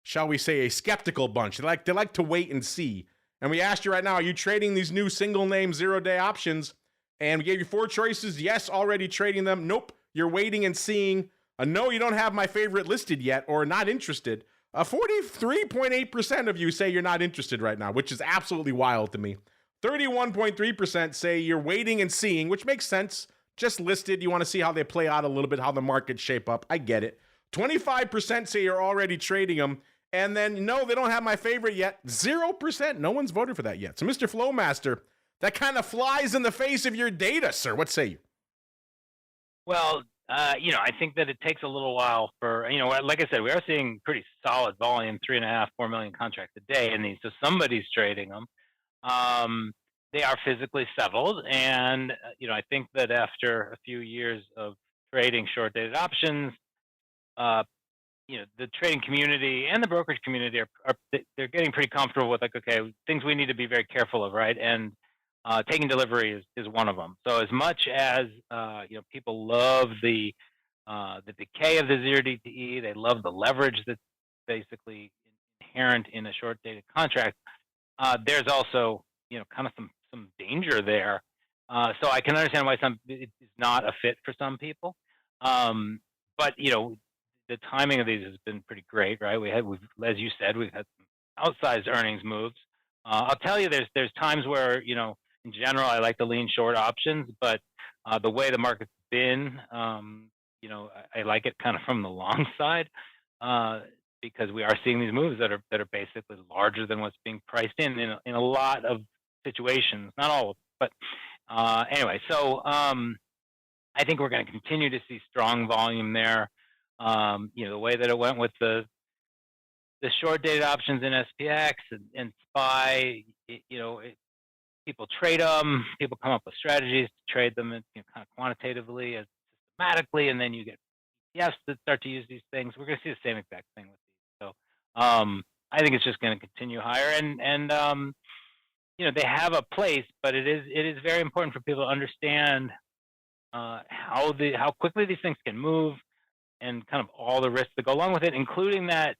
shall we say, a skeptical bunch. They like to wait and see. And we asked you right now, are you trading these new single name 0-day options? And we gave you 4 choices. Yes, already trading them. Nope, you're waiting and seeing. No, you don't have my favorite listed yet, or not interested. 43.8% of you say you're not interested right now, which is absolutely wild to me. 31.3% say you're waiting and seeing, which makes sense. Just listed, you want to see how they play out a little bit, how the markets shape up. I get it. 25% say you're already trading them. And then, no, they don't have my favorite yet. 0%. No one's voted for that yet. So, Mr. Flowmaster, that kind of flies in the face of your data, sir. What say you? Well, I think that it takes a little while for, like I said, we are seeing pretty solid volume, 3.5, 4 million contracts a day in these. So somebody's trading them. They are physically settled. And, I think that after a few years of trading short-dated options, the trading community and the brokerage community they're getting pretty comfortable with, like, okay, things we need to be very careful of, right? And taking delivery is one of them. So as much as people love the decay of the 0DTE, they love the leverage that's basically inherent in a short-dated contract. There's also kind of some danger there. So I can understand why it's not a fit for some people. But the timing of these has been pretty great, right? As you said, we've had some outsized earnings moves. I'll tell you, there's times where in general, I like to lean short options, but the way the market's been, I like it kind of from the long side because we are seeing these moves that are basically larger than what's being priced in a lot of situations, not all of them. But anyway, so I think we're going to continue to see strong volume there. The way that it went with the short-dated options in SPX and SPY, people trade them. People come up with strategies to trade them, kind of quantitatively and systematically, and then you get ETFs that start to use these things. We're going to see the same exact thing with these. So I think it's just going to continue higher, and they have a place, but it is very important for people to understand how quickly these things can move, and kind of all the risks that go along with it, including that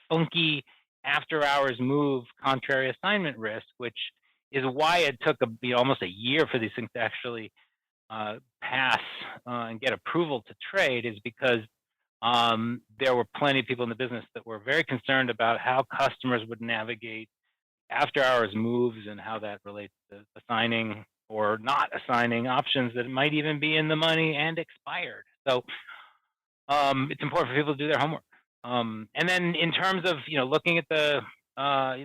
funky after-hours move contrary assignment risk, which is why it took almost a year for these things to actually pass and get approval to trade, is because there were plenty of people in the business that were very concerned about how customers would navigate after hours moves and how that relates to assigning or not assigning options that might even be in the money and expired. So it's important for people to do their homework. And then in terms of looking at the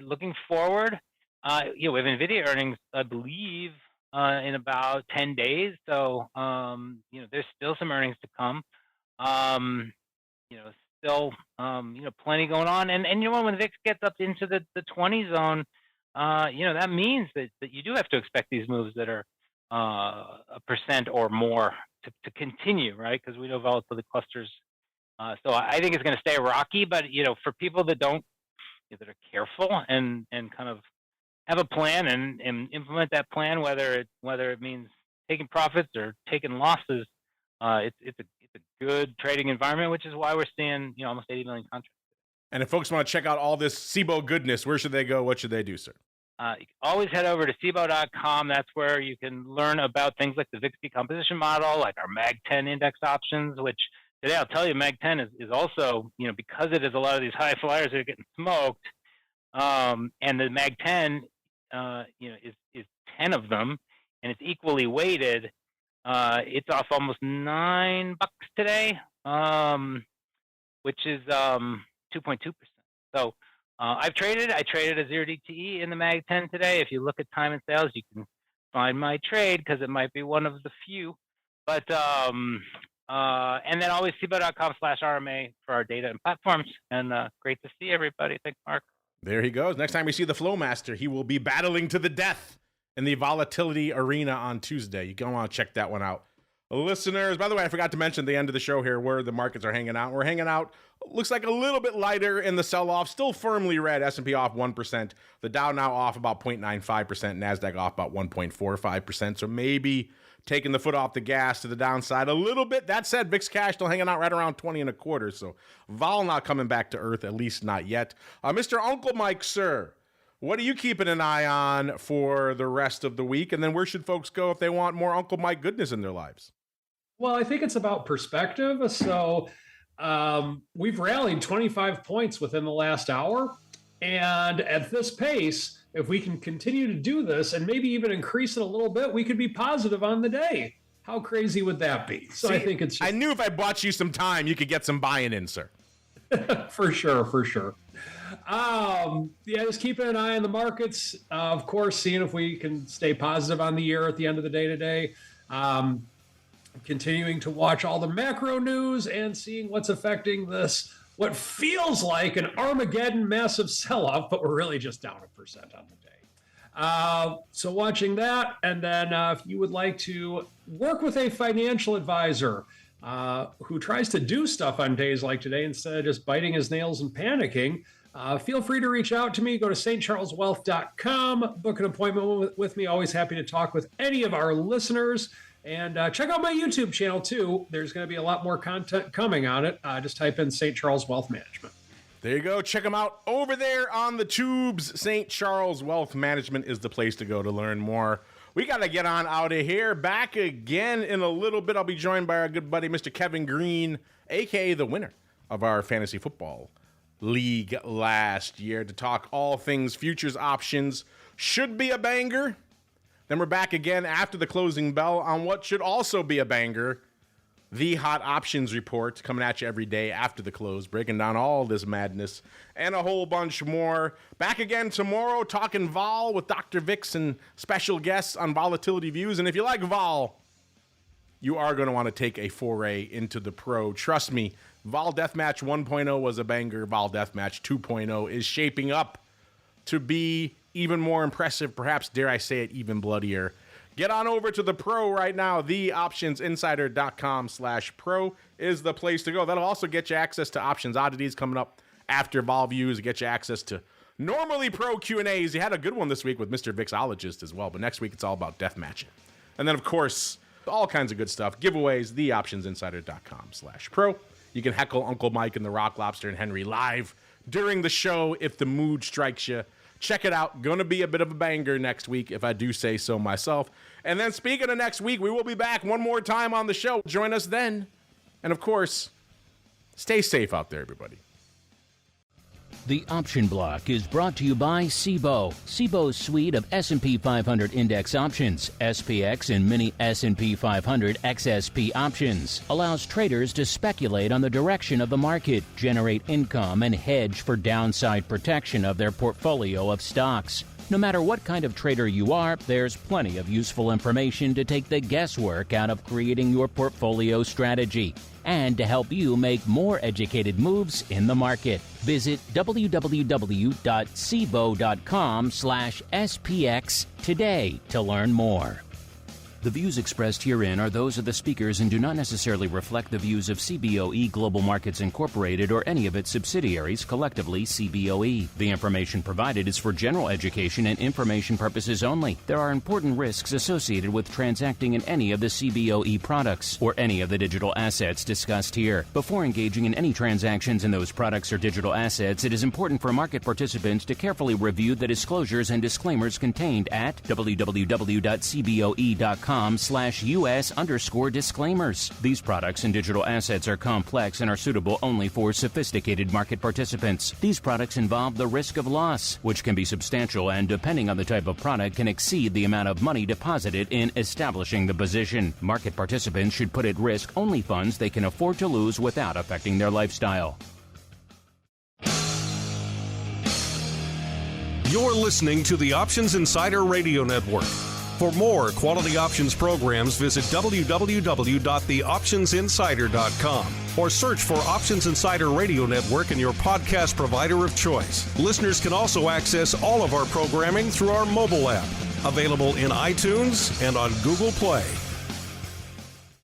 looking forward, we have Nvidia earnings, I believe, in about 10 days. So there's still some earnings to come. Still plenty going on. And when the VIX gets up into the 20 zone, that means that you do have to expect these moves that are 1% or more to continue, right? Because we know volatility clusters. So I think it's going to stay rocky, but for people that don't, that are careful and kind of have a plan and implement that plan, whether it means taking profits or taking losses, it's a good trading environment, which is why we're seeing almost 80 million contracts. And if folks want to check out all this SIBO goodness, where should they go? What should they do, sir? You can always head over to SIBO.com. That's where you can learn about things like the VIX decomposition model, like our Mag 10 index options, which today I'll tell you, Mag 10 is also, because it is a lot of these high flyers that are getting smoked, and the Mag 10, is 10 of them, and it's equally weighted. It's off almost $9 today, which is 2.2%. So I traded a 0 DTE in the Mag 10 today. If you look at time and sales, you can find my trade because it might be one of the few. But and then always SIBO.com/RMA for our data and platforms. And great to see everybody. Thanks, Mark. There he goes. Next time we see the Flow Master, he will be battling to the death in the Volatility Arena on Tuesday. You're going to want to check that one out. Listeners, by the way, I forgot to mention at the end of the show here where the markets are hanging out. We're hanging out, looks like a little bit lighter in the sell-off, still firmly red. S&P off 1%. The Dow now off about 0.95%. NASDAQ off about 1.45%. So maybe taking the foot off the gas to the downside a little bit. That said, VIX cash still hanging out right around 20 and a quarter. So vol not coming back to earth, at least not yet. Mr. Uncle Mike, sir, what are you keeping an eye on for the rest of the week? And then where should folks go if they want more Uncle Mike goodness in their lives? Well, I think it's about perspective. So we've rallied 25 points within the last hour. And at this pace, if we can continue to do this and maybe even increase it a little bit, we could be positive on the day. How crazy would that be? So I think it's I knew if I bought you some time, you could get some buying in, sir. For sure. Just keeping an eye on the markets. Of course, seeing if we can stay positive on the year at the end of the day today. Continuing to watch all the macro news and seeing what's affecting this, what feels like an Armageddon massive sell-off, but we're really just down 1% on the day. So watching that, and then if you would like to work with a financial advisor who tries to do stuff on days like today instead of just biting his nails and panicking, feel free to reach out to me. Go to stcharleswealth.com, book an appointment with me. Always happy to talk with any of our listeners. And check out my YouTube channel, too. There's going to be a lot more content coming on it. Just type in St. Charles Wealth Management. There you go. Check them out over there on the tubes. St. Charles Wealth Management is the place to go to learn more. We got to get on out of here. Back again in a little bit. I'll be joined by our good buddy, Mr. Kevin Green, a.k.a. the winner of our Fantasy Football League last year, to talk all things futures options. Should be a banger. Then we're back again after the closing bell on what should also be a banger, the Hot Options Report, coming at you every day after the close, breaking down all this madness and a whole bunch more. Back again tomorrow, talking vol with Dr. VIX and special guests on Volatility Views. And if you like vol, you are going to want to take a foray into the pro. Trust me, Vol Deathmatch 1.0 was a banger. Vol Deathmatch 2.0 is shaping up to be even more impressive, perhaps, dare I say it, even bloodier. Get on over to the pro right now. TheOptionsInsider.com/pro is the place to go. That'll also get you access to Options Oddities coming up after Vol Views. Get you access to normally pro Q&As. You had a good one this week with Mr. VIXologist as well, but next week it's all about death matching. And then, of course, all kinds of good stuff. Giveaways, TheOptionsInsider.com/pro. You can heckle Uncle Mike and the Rock Lobster and Henry live during the show if the mood strikes you. Check it out. Going to be a bit of a banger next week, if I do say so myself. And then speaking of next week, we will be back one more time on the show. Join us then. And of course, stay safe out there, everybody. The Option Block is brought to you by Cboe. Cboe's suite of S&P 500 index options, SPX and mini S&P 500 XSP options, allows traders to speculate on the direction of the market, generate income, and hedge for downside protection of their portfolio of stocks. No matter what kind of trader you are, there's plenty of useful information to take the guesswork out of creating your portfolio strategy and to help you make more educated moves in the market. Visit www.cboe.com/SPX today to learn more. The views expressed herein are those of the speakers and do not necessarily reflect the views of CBOE Global Markets Incorporated or any of its subsidiaries, collectively CBOE. The information provided is for general education and information purposes only. There are important risks associated with transacting in any of the CBOE products or any of the digital assets discussed here. Before engaging in any transactions in those products or digital assets, it is important for market participants to carefully review the disclosures and disclaimers contained at www.cboe.com/US_disclaimers. These products and digital assets are complex and are suitable only for sophisticated market participants. These products involve the risk of loss, which can be substantial and, depending on the type of product, can exceed the amount of money deposited in establishing the position. Market participants should put at risk only funds they can afford to lose without affecting their lifestyle. You're listening to the Options Insider Radio Network. For more quality options programs, visit www.theoptionsinsider.com or search for Options Insider Radio Network in your podcast provider of choice. Listeners can also access all of our programming through our mobile app, available in iTunes and on Google Play.